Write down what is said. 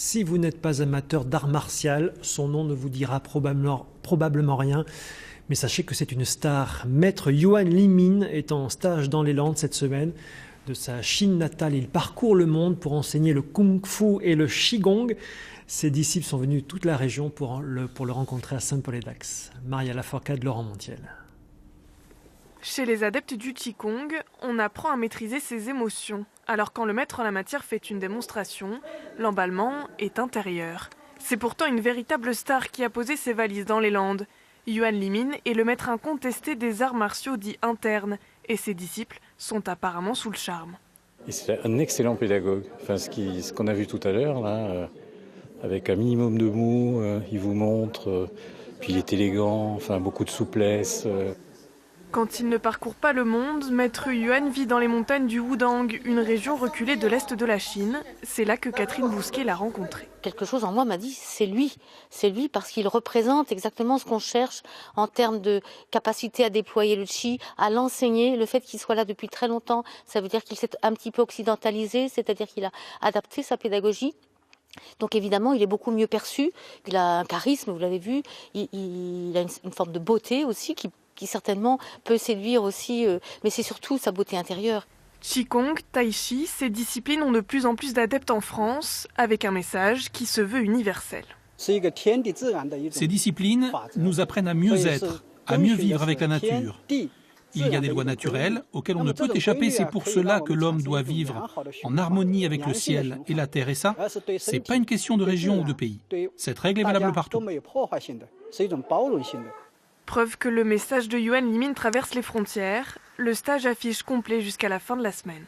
Si vous n'êtes pas amateur d'art martial, son nom ne vous dira probablement rien. Mais sachez que c'est une star. Maître Yuan Limin est en stage dans les Landes cette semaine. De sa Chine natale, il parcourt le monde pour enseigner le kung-fu et le qigong. Ses disciples sont venus de toute la région pour le rencontrer à Saint-Paul-et-Dax. Maria Laforcade, Laurent Montiel. Chez les adeptes du Qigong, on apprend à maîtriser ses émotions. Alors quand le maître en la matière fait une démonstration, l'emballement est intérieur. C'est pourtant une véritable star qui a posé ses valises dans les Landes. Yuan Limin est le maître incontesté des arts martiaux dits internes et ses disciples sont apparemment sous le charme. C'est un excellent pédagogue. Ce qu'on a vu tout à l'heure, là, avec un minimum de mots, il vous montre, puis il est élégant, beaucoup de souplesse. Quand il ne parcourt pas le monde, Maître Yuan vit dans les montagnes du Wudang, une région reculée de l'est de la Chine. C'est là que Catherine Bousquet l'a rencontré. Quelque chose en moi m'a dit c'est lui parce qu'il représente exactement ce qu'on cherche en termes de capacité à déployer le chi, à l'enseigner. Le fait qu'il soit là depuis très longtemps, ça veut dire qu'il s'est un petit peu occidentalisé, c'est-à-dire qu'il a adapté sa pédagogie. Donc évidemment, il est beaucoup mieux perçu, il a un charisme, vous l'avez vu, il a une forme de beauté aussi qui certainement peut séduire aussi, mais c'est surtout sa beauté intérieure. Qigong, Tai Chi, ces disciplines ont de plus en plus d'adeptes en France, avec un message qui se veut universel. Ces disciplines nous apprennent à mieux être, à mieux vivre avec la nature. Il y a des lois naturelles auxquelles on ne peut échapper, c'est pour cela que l'homme doit vivre en harmonie avec le ciel et la terre. Et ça, c'est pas une question de région ou de pays. Cette règle est valable partout. Preuve que le message de Yuan Limin traverse les frontières, le stage affiche complet jusqu'à la fin de la semaine.